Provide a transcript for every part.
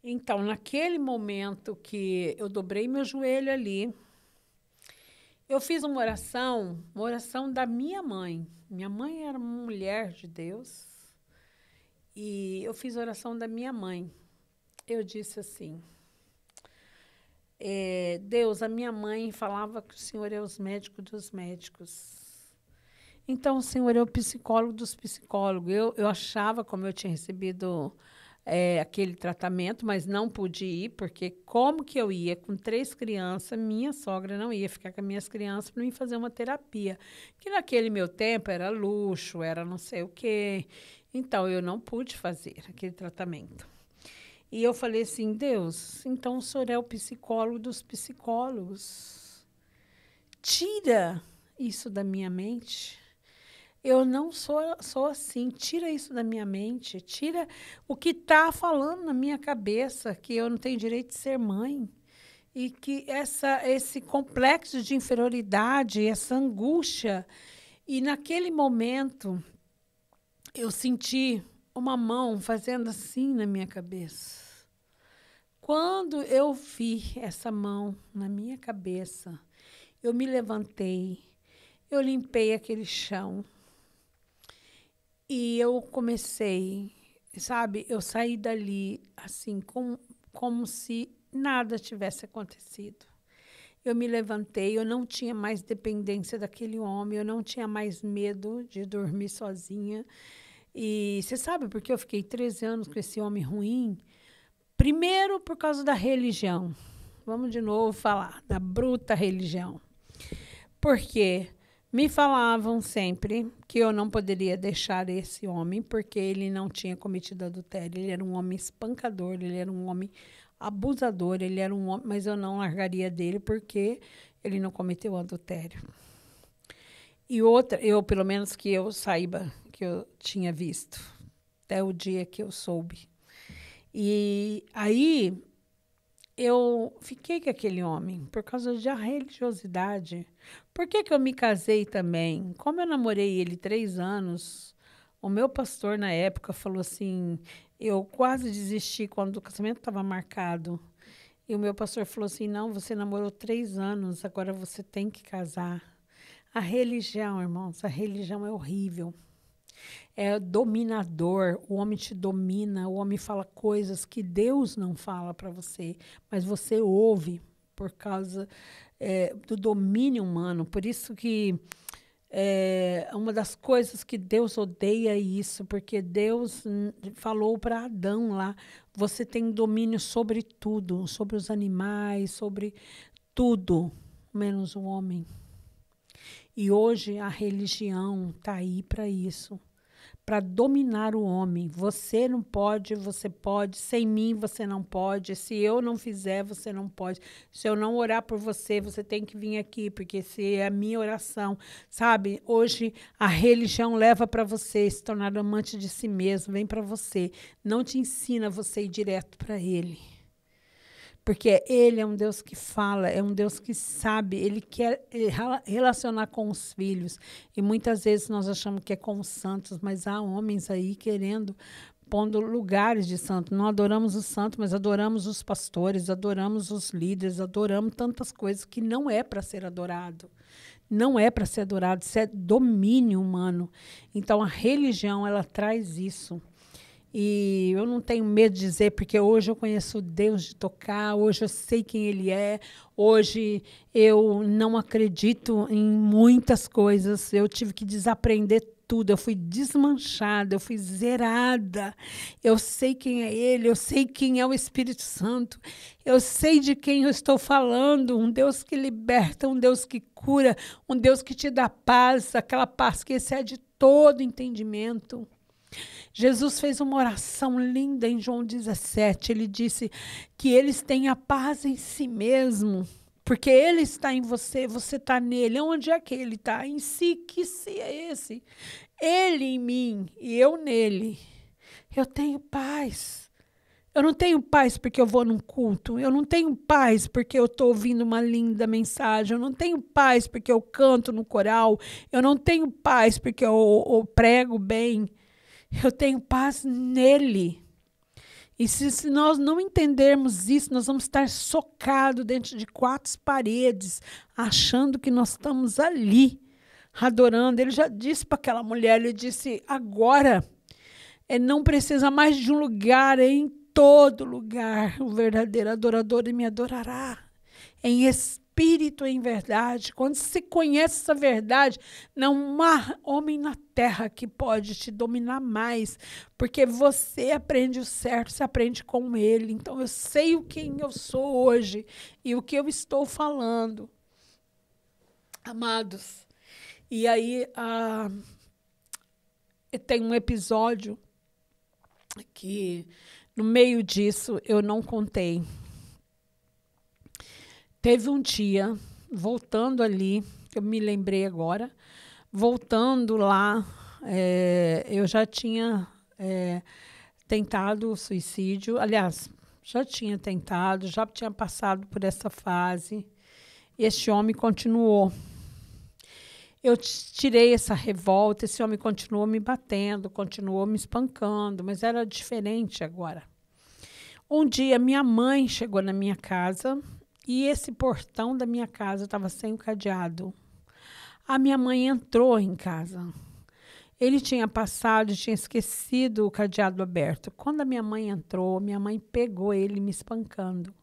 Então, naquele momento que eu dobrei meu joelho ali, eu fiz uma oração da minha mãe. Minha mãe era uma mulher de Deus, e eu fiz a oração da minha mãe. Eu disse assim: Deus, a minha mãe falava que o Senhor é os médicos dos médicos. Então, o Senhor é o psicólogo dos psicólogos. Eu achava, como eu tinha recebido aquele tratamento, mas não pude ir, porque como que eu ia com 3 crianças, minha sogra não ia ficar com as minhas crianças para mim fazer uma terapia, que naquele meu tempo era luxo, era não sei o quê. Então, eu não pude fazer aquele tratamento. E eu falei assim, Deus, então o Senhor é o psicólogo dos psicólogos. Tira isso da minha mente. Eu não sou assim. Tira isso da minha mente. Tira o que está falando na minha cabeça, que eu não tenho direito de ser mãe. E que esse complexo de inferioridade, essa angústia. E naquele momento, eu senti uma mão fazendo assim na minha cabeça. Quando eu vi essa mão na minha cabeça, eu me levantei, eu limpei aquele chão e eu comecei, sabe, eu saí dali assim, como se nada tivesse acontecido. Eu me levantei, eu não tinha mais dependência daquele homem, eu não tinha mais medo de dormir sozinha. E você sabe por que eu fiquei 13 anos com esse homem ruim? Primeiro, por causa da religião. Vamos de novo falar da bruta religião. Porque me falavam sempre que eu não poderia deixar esse homem, porque ele não tinha cometido adultério. Ele era um homem espancador, ele era um homem abusador, ele era um homem, mas eu não largaria dele porque ele não cometeu adultério. E outra, pelo menos que eu saiba, que eu tinha visto, até o dia que eu soube. E aí eu fiquei com aquele homem por causa da religiosidade. Por que eu me casei também? Como eu namorei ele 3 anos, o meu pastor na época falou assim, eu quase desisti quando o casamento estava marcado. E o meu pastor falou assim, não, você namorou 3 anos, agora você tem que casar. A religião, irmãos, a religião é horrível. É dominador, o homem te domina, o homem fala coisas que Deus não fala para você, mas você ouve por causa do domínio humano. Por isso que uma das coisas que Deus odeia é isso, porque Deus falou para Adão lá, você tem domínio sobre tudo, sobre os animais, sobre tudo, menos o homem. E hoje a religião está aí para isso, para dominar o homem. Você não pode, você pode. Sem mim, você não pode. Se eu não fizer, você não pode. Se eu não orar por você, você tem que vir aqui, porque se é a minha oração, sabe? Hoje a religião leva para você se tornar amante de si mesmo, vem para você. Não te ensina você ir direto para ele. Porque ele é um Deus que fala, é um Deus que sabe, ele quer relacionar com os filhos. E muitas vezes nós achamos que é com os santos, mas há homens aí querendo, pondo lugares de santo. Não adoramos os santos, mas adoramos os pastores, adoramos os líderes, adoramos tantas coisas que não é para ser adorado. Não é para ser adorado, isso é domínio humano. Então, a religião, ela traz isso. E eu não tenho medo de dizer, porque hoje eu conheço Deus de tocar, hoje eu sei quem Ele é, hoje eu não acredito em muitas coisas, eu tive que desaprender tudo, eu fui desmanchada, eu fui zerada, eu sei quem é Ele, eu sei quem é o Espírito Santo, eu sei de quem eu estou falando, um Deus que liberta, um Deus que cura, um Deus que te dá paz, aquela paz que excede todo entendimento. Jesus fez uma oração linda em João 17. Ele disse que eles têm a paz em si mesmo, porque ele está em você, você está nele. Onde é que ele está? Em si, que si é esse? Ele em mim e eu nele. Eu tenho paz. Eu não tenho paz porque eu vou num culto. Eu não tenho paz porque eu estou ouvindo uma linda mensagem. Eu não tenho paz porque eu canto no coral. Eu não tenho paz porque eu prego bem. Eu tenho paz nele. E se nós não entendermos isso, nós vamos estar socados dentro de 4 paredes, achando que nós estamos ali, adorando. Ele já disse para aquela mulher, ele disse, agora, não precisa mais de um lugar, é em todo lugar. O verdadeiro adorador me adorará, em espírito e em verdade. Quando se conhece essa verdade, não há homem na terra que pode te dominar mais, porque você aprende o certo, você aprende com ele. Então, eu sei quem eu sou hoje e o que eu estou falando. Amados, e aí tem um episódio que, no meio disso, eu não contei. Teve um dia, voltando ali, eu me lembrei agora, voltando lá, eu já tinha tentado o suicídio. Aliás, já tinha tentado, já tinha passado por essa fase. Este homem continuou. Eu tirei essa revolta, esse homem continuou me batendo, continuou me espancando, mas era diferente agora. Um dia, minha mãe chegou na minha casa e esse portão da minha casa estava sem o cadeado. A minha mãe entrou em casa. Ele tinha passado e tinha esquecido o cadeado aberto. Quando a minha mãe entrou, minha mãe pegou ele me espancando.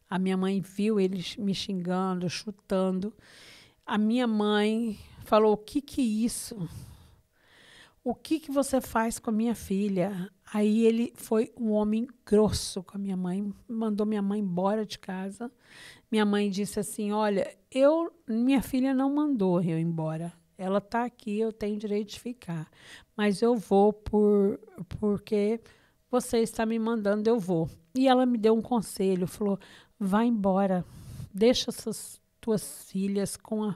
A minha mãe viu ele me xingando, chutando. A minha mãe falou, o que é isso? O que você faz com a minha filha? Aí ele foi um homem grosso com a minha mãe, mandou minha mãe embora de casa. Minha mãe disse assim, olha, minha filha não mandou eu ir embora. Ela está aqui, eu tenho direito de ficar. Mas eu vou porque você está me mandando, eu vou. E ela me deu um conselho, falou, vai embora, deixa essas tuas filhas com a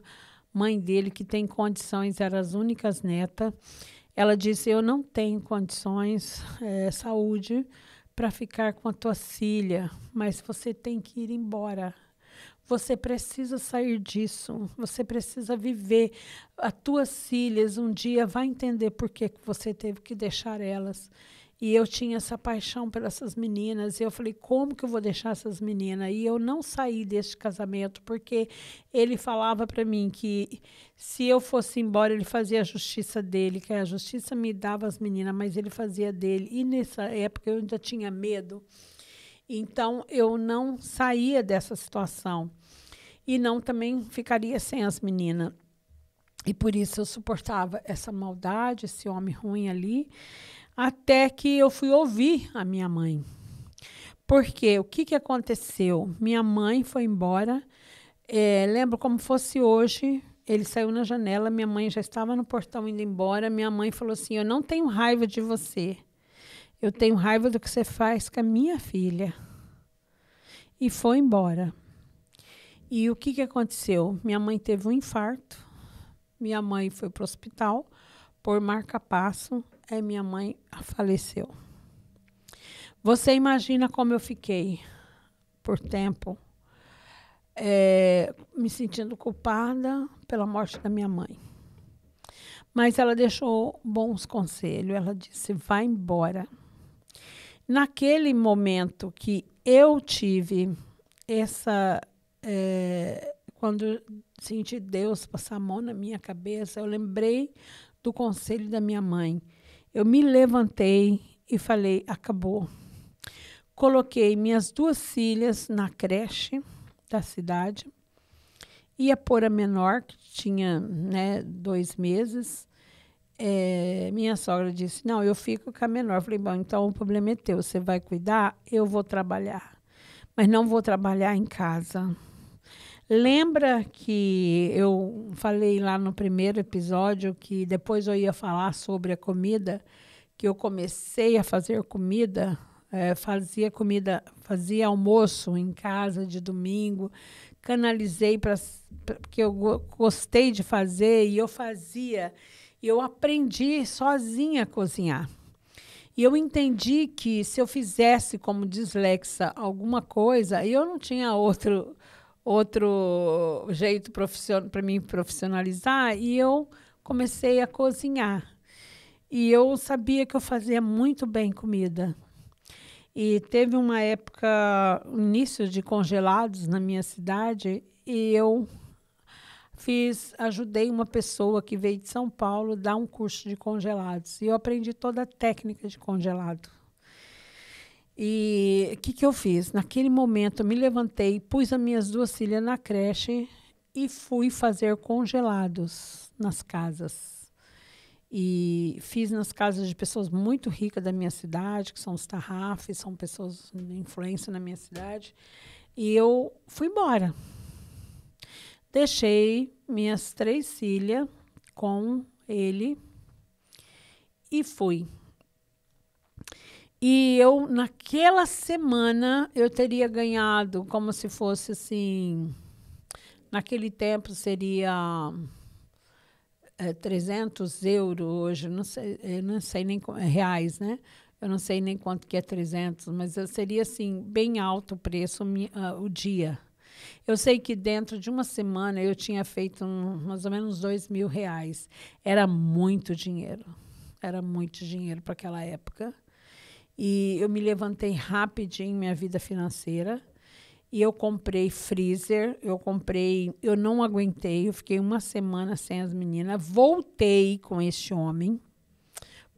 mãe dele, que tem condições, eram as únicas netas. Ela disse, eu não tenho condições, saúde, para ficar com a tua filha, mas você tem que ir embora. Você precisa sair disso, você precisa viver. As tuas filhas um dia vai entender por que você teve que deixar elas. E eu tinha essa paixão por essas meninas, e eu falei, como que eu vou deixar essas meninas? E eu não saí desse casamento, porque ele falava para mim que se eu fosse embora, ele fazia a justiça dele, que a justiça me dava as meninas, mas ele fazia dele. E nessa época eu ainda tinha medo. Então, eu não saía dessa situação. E não também ficaria sem as meninas. E por isso eu suportava essa maldade, esse homem ruim ali, até que eu fui ouvir a minha mãe. Porque o que aconteceu? Minha mãe foi embora, lembro como fosse hoje, ele saiu na janela, minha mãe já estava no portão indo embora, minha mãe falou assim, eu não tenho raiva de você, eu tenho raiva do que você faz com a minha filha. E foi embora. E o que aconteceu? Minha mãe teve um infarto, minha mãe foi para o hospital, por marca-passo, minha mãe faleceu. Você imagina como eu fiquei por tempo, me sentindo culpada pela morte da minha mãe. Mas ela deixou bons conselhos, ela disse, vai embora. Naquele momento que eu tive quando senti Deus passar a mão na minha cabeça, eu lembrei do conselho da minha mãe. Eu me levantei e falei, acabou. Coloquei minhas 2 filhas na creche da cidade, ia pôr a menor, que tinha 2 meses. Minha sogra disse, não, eu fico com a menor. Eu falei, bom, então o problema é teu, você vai cuidar, eu vou trabalhar. Mas não vou trabalhar em casa. Lembra que eu falei lá no primeiro episódio que depois eu ia falar sobre a comida, que eu comecei a fazer comida, fazia almoço em casa de domingo, canalizei porque eu gostei de fazer e eu fazia. E eu aprendi sozinha a cozinhar. E eu entendi que se eu fizesse como dislexa alguma coisa, eu não tinha outro jeito para me profissionalizar, e eu comecei a cozinhar. E eu sabia que eu fazia muito bem comida. E teve uma época, início de congelados na minha cidade, e eu ajudei uma pessoa que veio de São Paulo dar um curso de congelados. E eu aprendi toda a técnica de congelado. E o que eu fiz? Naquele momento, eu me levantei, pus as minhas 2 filhas na creche e fui fazer congelados nas casas. E fiz nas casas de pessoas muito ricas da minha cidade, que são os tarrafes, são pessoas de influência na minha cidade. E eu fui embora. Deixei minhas 3 filhas com ele e fui. E eu, naquela semana, eu teria ganhado, como se fosse assim, naquele tempo seria 300 euros hoje, não sei, eu não sei nem reais, né? Eu não sei nem quanto que é 300, mas seria assim, bem alto o preço o dia. Eu sei que dentro de uma semana eu tinha feito mais ou menos 2.000 reais. Era muito dinheiro para aquela época. E eu me levantei rapidinho em minha vida financeira e eu comprei freezer, eu não aguentei, eu fiquei uma semana sem as meninas, voltei com esse homem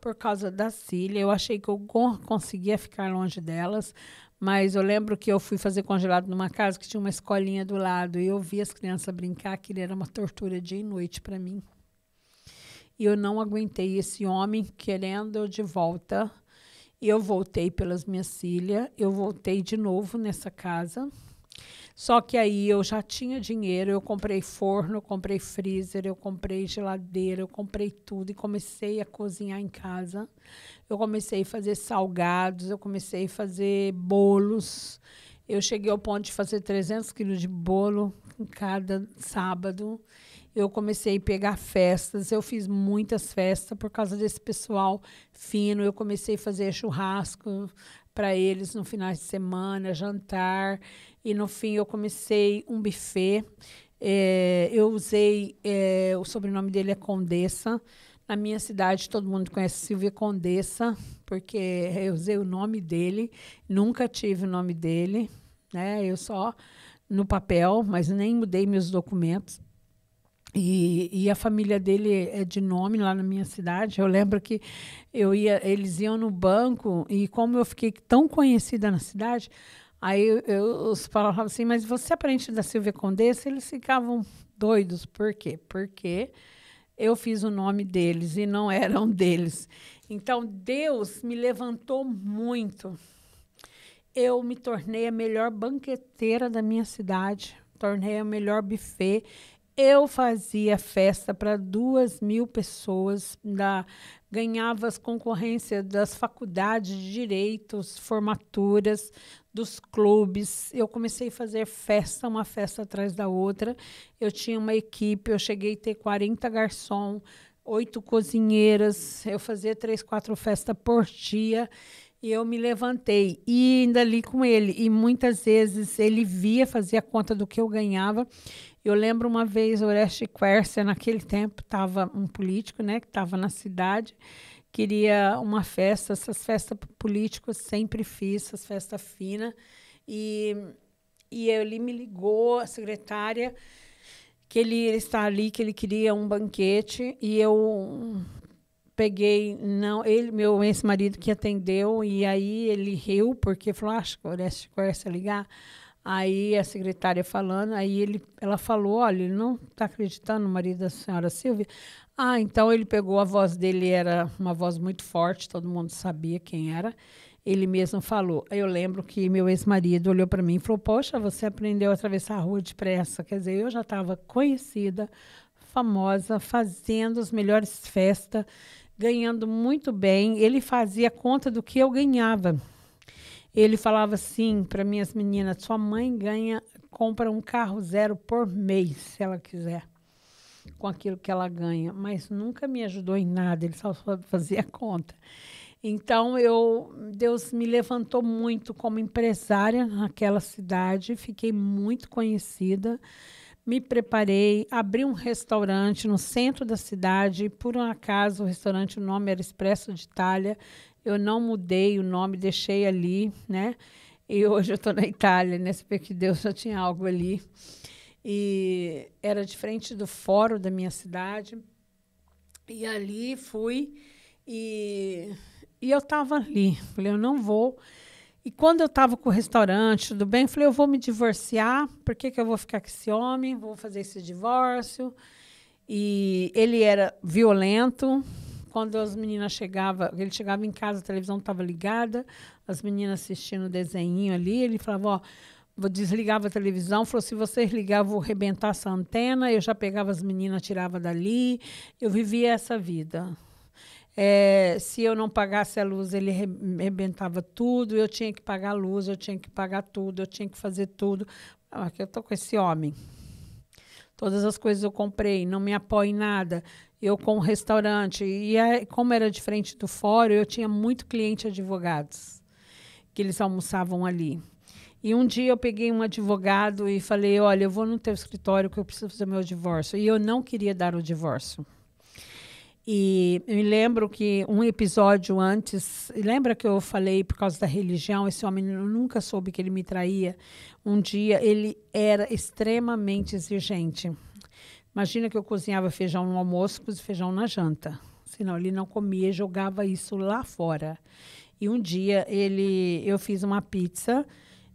por causa da Cília. Eu achei que eu conseguia ficar longe delas, mas eu lembro que eu fui fazer congelado numa casa que tinha uma escolinha do lado e eu vi as crianças brincar, aquilo era uma tortura dia e noite para mim. E eu não aguentei esse homem querendo eu de volta. E eu voltei pelas minhas filhas, eu voltei de novo nessa casa. Só que aí eu já tinha dinheiro, eu comprei forno, eu comprei freezer, eu comprei geladeira, eu comprei tudo e comecei a cozinhar em casa. Eu comecei a fazer salgados, eu comecei a fazer bolos. Eu cheguei ao ponto de fazer 300 quilos de bolo em cada sábado. Eu comecei a pegar festas, eu fiz muitas festas por causa desse pessoal fino. Eu comecei a fazer churrasco para eles no final de semana, jantar. E, no fim, eu comecei um buffet. Eu usei, o sobrenome dele é Condessa. Na minha cidade, todo mundo conhece Silvia Condessa, porque eu usei o nome dele. Nunca tive o nome dele, né? Eu só no papel, mas nem mudei meus documentos. E a família dele é de nome lá na minha cidade. Eu lembro que eles iam no banco e como eu fiquei tão conhecida na cidade, aí os falavam assim, mas você é parente da Silvia Condessa? Eles ficavam doidos. Por quê? Porque eu fiz o nome deles e não eram deles. Então, Deus me levantou muito. Eu me tornei a melhor banqueteira da minha cidade, tornei o melhor buffet. Eu fazia festa para 2.000 pessoas, ganhava as concorrências das faculdades de direitos, formaturas, dos clubes. Eu comecei a fazer festa, uma festa atrás da outra. Eu tinha uma equipe, eu cheguei a ter 40 garçons, 8 cozinheiras. Eu fazia 3, 4 festas por dia. E eu me levantei e ainda ali com ele. E muitas vezes ele via, fazia conta do que eu ganhava. Eu lembro uma vez, Oreste Quercia, naquele tempo, estava um político, né, que estava na cidade, queria uma festa. Essas festas políticas sempre fiz, essas festas finas. E ele me ligou, a secretária, que ele está ali, que ele queria um banquete. E eu peguei, não, meu ex-marido que atendeu, e aí ele riu, porque falou, acho que o Oreste Quercia ligar. Aí a secretária falando, ela falou, olha, ele não está acreditando no marido da senhora Silvia. Então ele pegou a voz dele, era uma voz muito forte, todo mundo sabia quem era. Ele mesmo falou. Eu lembro que meu ex-marido olhou para mim e falou, poxa, você aprendeu a atravessar a rua depressa. Quer dizer, eu já estava conhecida, famosa, fazendo as melhores festas, ganhando muito bem. Ele fazia conta do que eu ganhava. Ele falava assim para minhas meninas, sua mãe compra um carro 0 por mês, se ela quiser, com aquilo que ela ganha. Mas nunca me ajudou em nada, ele só fazia conta. Então, Deus me levantou muito como empresária naquela cidade, fiquei muito conhecida, me preparei, abri um restaurante no centro da cidade, por um acaso o restaurante, o nome era Expresso de Itália. Eu não mudei o nome, deixei ali, né? E hoje eu estou na Itália, né? Porque Deus já tinha algo ali. E era de frente do fórum da minha cidade. E ali fui e eu estava ali. Falei, eu não vou. E quando eu estava com o restaurante, tudo bem, falei, eu vou me divorciar. Por que eu vou ficar com esse homem? Vou fazer esse divórcio. E ele era violento. Quando as meninas chegavam, ele chegava em casa, a televisão estava ligada, as meninas assistindo o desenho ali, ele falava, desligava a televisão, falou, se você ligar, eu vou arrebentar essa antena. Eu já pegava as meninas, tirava dali. Eu vivia essa vida. Se eu não pagasse a luz, ele arrebentava tudo, eu tinha que pagar a luz, eu tinha que pagar tudo, eu tinha que fazer tudo. Aqui eu estou com esse homem. Todas as coisas eu comprei, não me apoio em nada. Eu com o restaurante. E como era de frente do fórum, eu tinha muito cliente advogados, que eles almoçavam ali. E um dia eu peguei um advogado e falei, olha, eu vou no teu escritório que eu preciso fazer meu divórcio. E eu não queria dar o divórcio. E eu me lembro que um episódio antes, lembra que eu falei por causa da religião, esse homem, eu nunca soube que ele me traía. Um dia ele era extremamente exigente. Imagina que eu cozinhava feijão no almoço, cozinhava feijão na janta. Senão ele não comia e jogava isso lá fora. E um dia eu fiz uma pizza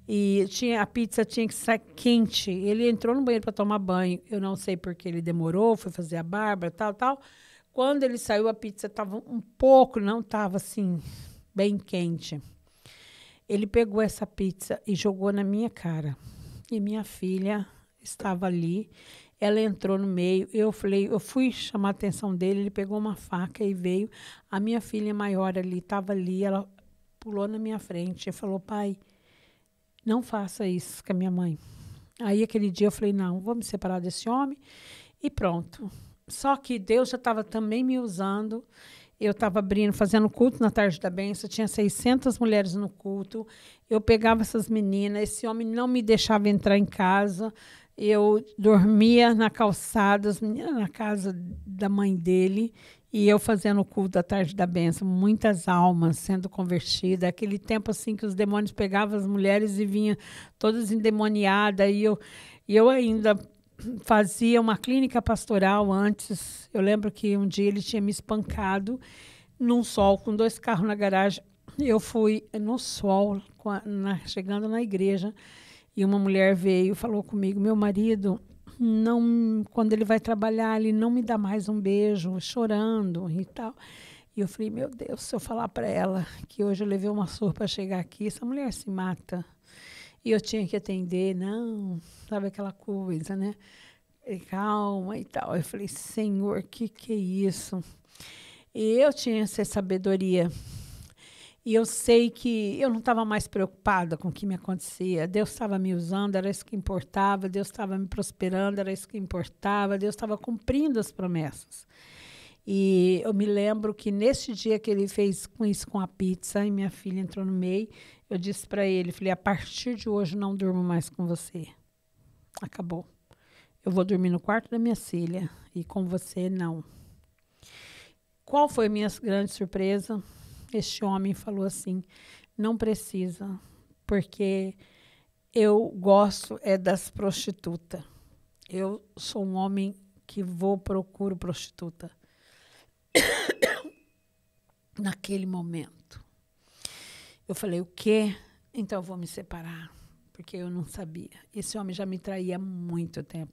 e a pizza tinha que estar quente. Ele entrou no banheiro para tomar banho. Eu não sei porque ele demorou, foi fazer a barba, tal. Quando ele saiu, a pizza estava não estava assim, bem quente. Ele pegou essa pizza e jogou na minha cara. E minha filha estava ali. Ela entrou no meio. Eu fui chamar a atenção dele. Ele pegou uma faca e veio. A minha filha maior ali, estava ali. Ela pulou na minha frente e falou, pai, não faça isso com a minha mãe. Aí, aquele dia, eu falei, não, vou me separar desse homem. E pronto. Só que Deus já estava também me usando. Eu estava fazendo culto na Tarde da Bênção, tinha 600 mulheres no culto. Eu pegava essas meninas, esse homem não me deixava entrar em casa. Eu dormia na calçada, as meninas na casa da mãe dele, e eu fazendo o culto da Tarde da Bênção. Muitas almas sendo convertidas. Aquele tempo assim que os demônios pegavam as mulheres e vinham todas endemoniadas. E eu ainda fazia uma clínica pastoral antes. Eu lembro que um dia ele tinha me espancado num sol, com 2 carros na garagem. Eu fui no sol, chegando na igreja, e uma mulher veio e falou comigo, meu marido, quando ele vai trabalhar, ele não me dá mais um beijo, chorando e tal. E eu falei, meu Deus, se eu falar para ela que hoje eu levei uma surra para chegar aqui, essa mulher se mata. E eu tinha que atender, não, sabe aquela coisa, né? Calma e tal. Eu falei, Senhor, que é isso? E eu tinha essa sabedoria. E eu sei que eu não estava mais preocupada com o que me acontecia. Deus estava me usando, era isso que importava. Deus estava me prosperando, era isso que importava. Deus estava cumprindo as promessas. E eu me lembro que nesse dia que ele fez isso com a pizza, e minha filha entrou no meio, eu disse para ele, falei, a partir de hoje não durmo mais com você. Acabou. Eu vou dormir no quarto da minha filha e com você não. Qual foi a minha grande surpresa? Este homem falou assim, não precisa, porque eu gosto das prostitutas. Eu sou um homem que procuro prostituta. Naquele momento. Eu falei, o quê? Então eu vou me separar, porque eu não sabia. Esse homem já me traía há muito tempo.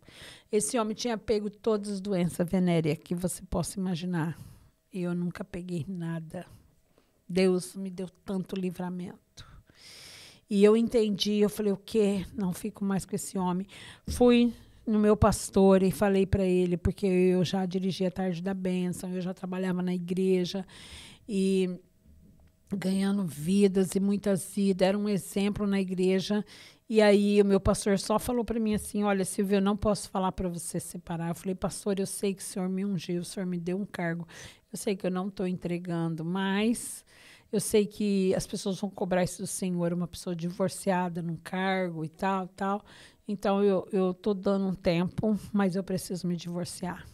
Esse homem tinha pego todas as doenças venéreas que você possa imaginar. E eu nunca peguei nada. Deus me deu tanto livramento. E eu entendi, eu falei, o quê? Não fico mais com esse homem. Fui no meu pastor e falei para ele, porque eu já dirigia a Tarde da Bênção, eu já trabalhava na igreja, e ganhando vidas e muitas vidas, era um exemplo na igreja. E aí o meu pastor só falou para mim assim, olha, Silvia, eu não posso falar para você separar. Eu falei, pastor, eu sei que o senhor me ungiu, o senhor me deu um cargo, eu sei que eu não estou entregando, mas eu sei que as pessoas vão cobrar isso do senhor, uma pessoa divorciada num cargo e tal. Então eu estou dando um tempo, mas eu preciso me divorciar.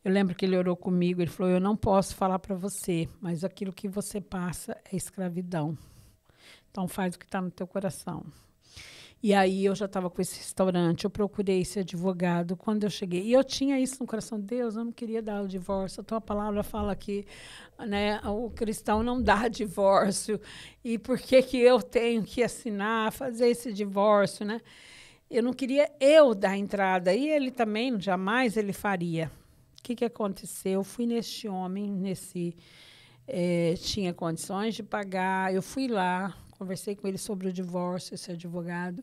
Eu lembro que ele orou comigo, ele falou, eu não posso falar para você, mas aquilo que você passa é escravidão. Então faz o que está no teu coração. E aí eu já estava com esse restaurante, eu procurei esse advogado quando eu cheguei. E eu tinha isso no coração, Deus, eu não queria dar o divórcio. A tua palavra fala que, né, o cristão não dá divórcio. E por que que eu tenho que assinar, fazer esse divórcio, né? Eu não queria eu dar entrada. E ele também, jamais ele faria. O que que aconteceu? Eu fui neste homem, tinha condições de pagar. Eu fui lá, conversei com ele sobre o divórcio, esse advogado,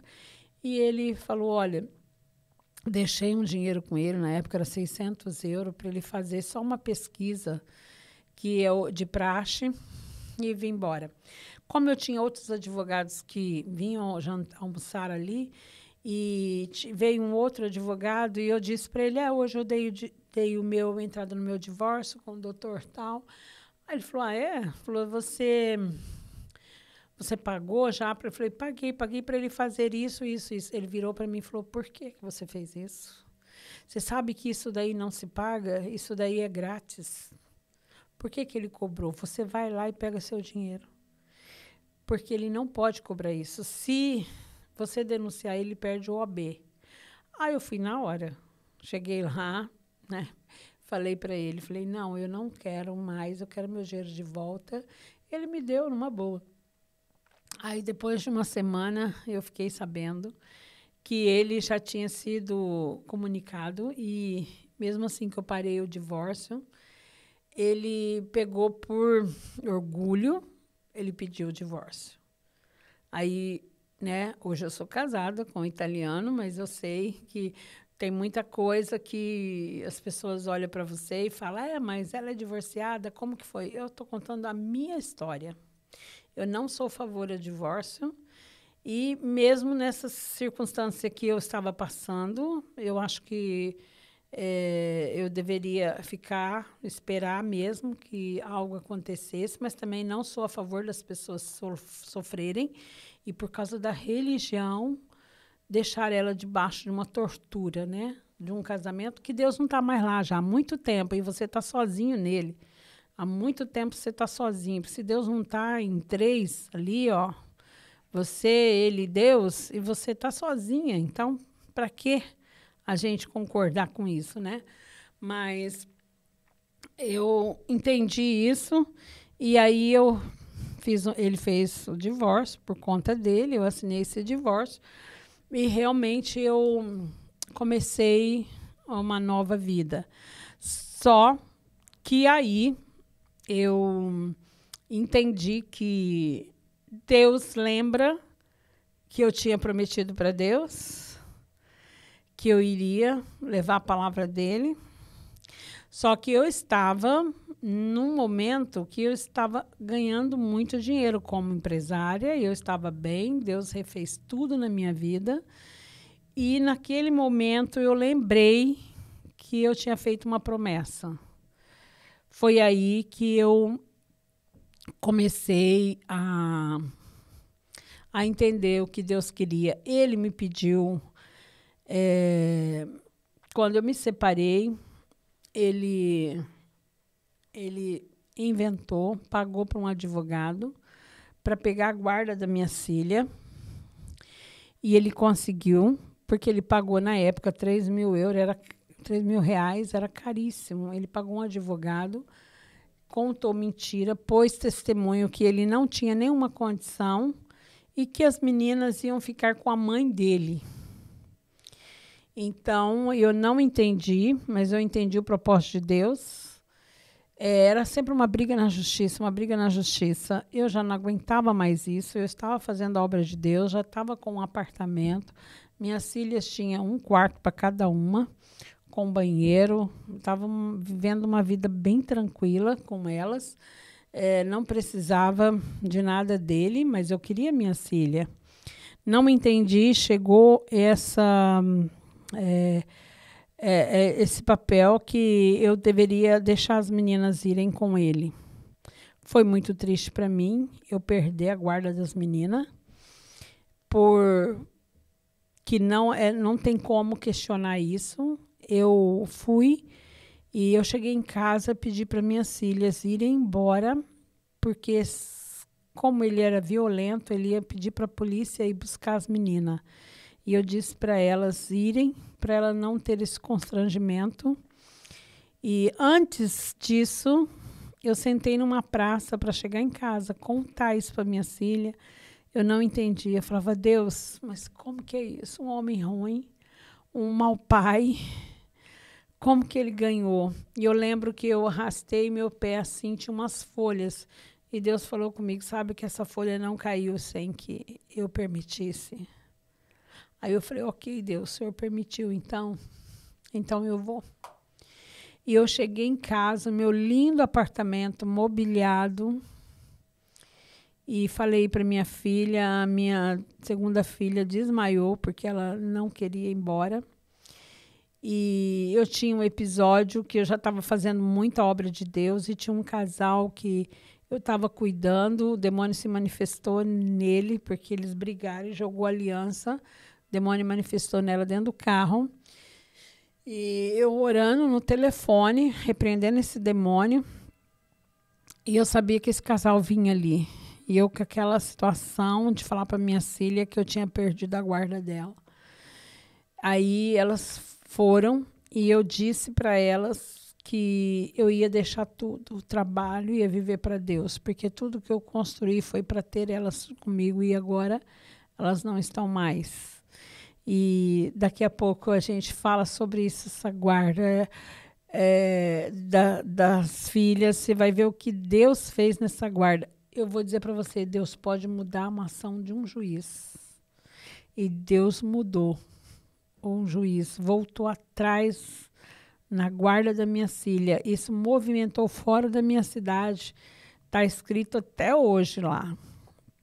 e ele falou, olha, deixei um dinheiro com ele, na época era 600 euros, para ele fazer só uma pesquisa de praxe e vir embora. Como eu tinha outros advogados que vinham almoçar ali, e veio um outro advogado, e eu disse para ele, hoje eu dei entrada no meu divórcio com o doutor tal. Aí ele falou, Falou, você pagou já? Eu falei, paguei para ele fazer isso. Ele virou para mim e falou, por que você fez isso? Você sabe que isso daí não se paga? Isso daí é grátis. Por que ele cobrou? Você vai lá e pega seu dinheiro. Porque ele não pode cobrar isso. Se você denunciar, ele perde o OB. Aí eu fui na hora. Cheguei lá, né? Falei para ele, falei, não, eu não quero mais, eu quero meu dinheiro de volta. Ele me deu numa boa. Aí, depois de uma semana, eu fiquei sabendo que ele já tinha sido comunicado e, mesmo assim que eu parei o divórcio, ele pegou por orgulho, ele pediu o divórcio. Aí, né, hoje eu sou casada com um italiano, mas eu sei que tem muita coisa que as pessoas olham para você e falam, mas ela é divorciada, como que foi? Eu estou contando a minha história. Eu não sou a favor do divórcio. E mesmo nessa circunstância que eu estava passando, eu acho que eu deveria esperar mesmo que algo acontecesse, mas também não sou a favor das pessoas sofrerem e, por causa da religião, deixar ela debaixo de uma tortura, né? De um casamento que Deus não está mais lá já há muito tempo e você está sozinho nele. Há muito tempo você está sozinho. Se Deus não está em 3 ali, você, ele, Deus, e você está sozinha. Então, para que a gente concordar com isso, né? Mas eu entendi isso e aí ele fez o divórcio por conta dele, eu assinei esse divórcio. E realmente eu comecei uma nova vida. Só que aí eu entendi que Deus lembra que eu tinha prometido para Deus que eu iria levar a palavra dele. Só que eu estava num momento que eu estava ganhando muito dinheiro como empresária, eu estava bem, Deus refez tudo na minha vida. E naquele momento eu lembrei que eu tinha feito uma promessa. Foi aí que eu comecei a entender o que Deus queria. Ele me pediu, quando eu me separei, ele inventou, pagou para um advogado para pegar a guarda da minha filha. E ele conseguiu, porque ele pagou na época 3.000 euros, 3.000 reais, era caríssimo. Ele pagou um advogado, contou mentira, pôs testemunho que ele não tinha nenhuma condição e que as meninas iam ficar com a mãe dele. Então, eu não entendi, mas eu entendi o propósito de Deus. Era sempre uma briga na justiça, uma briga na justiça. Eu já não aguentava mais isso, eu estava fazendo a obra de Deus, já estava com um apartamento. Minhas filhas tinham um quarto para cada uma, com banheiro. Estavam vivendo uma vida bem tranquila com elas. Não precisava de nada dele, mas eu queria minha filha. Não entendi, chegou esse papel que eu deveria deixar as meninas irem com ele. Foi muito triste para mim, eu perder a guarda das meninas, porque não tem como questionar isso. Eu fui E eu cheguei em casa, pedi para minhas filhas irem embora, porque como ele era violento, ele ia pedir para a polícia ir buscar as meninas. E eu disse para elas irem, para ela não ter esse constrangimento. E antes disso, eu sentei numa praça para chegar em casa, contar isso para minha filha. Eu não entendia. Eu falava, Deus, mas como que é isso? Um homem ruim, um mau pai, como que ele ganhou? E eu lembro que eu arrastei meu pé assim, tinha umas folhas. E Deus falou comigo, sabe que essa folha não caiu sem que eu permitisse. Aí eu falei, ok, Deus, o Senhor permitiu, então eu vou. E eu cheguei em casa, meu lindo apartamento mobiliado, e falei para minha filha, a minha segunda filha desmaiou, porque ela não queria ir embora. E eu tinha um episódio que eu já estava fazendo muita obra de Deus, e tinha um casal que eu estava cuidando, o demônio se manifestou nele, porque eles brigaram e jogou aliança. O demônio manifestou nela dentro do carro. E eu orando no telefone, repreendendo esse demônio. E eu sabia que esse casal vinha ali. E eu com aquela situação de falar para minha filha que eu tinha perdido a guarda dela. Aí elas foram e eu disse para elas que eu ia deixar tudo, o trabalho, ia viver para Deus. Porque tudo que eu construí foi para ter elas comigo e agora elas não estão mais. E daqui a pouco a gente fala sobre isso, essa guarda das filhas. Você vai ver o que Deus fez nessa guarda. Eu vou dizer para você, Deus pode mudar uma ação de um juiz. E Deus mudou um juiz, voltou atrás na guarda da minha filha. Isso movimentou fora da minha cidade. Está escrito até hoje lá,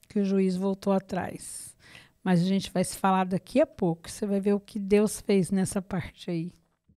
que o juiz voltou atrás. Mas a gente vai se falar daqui a pouco. Você vai ver o que Deus fez nessa parte aí.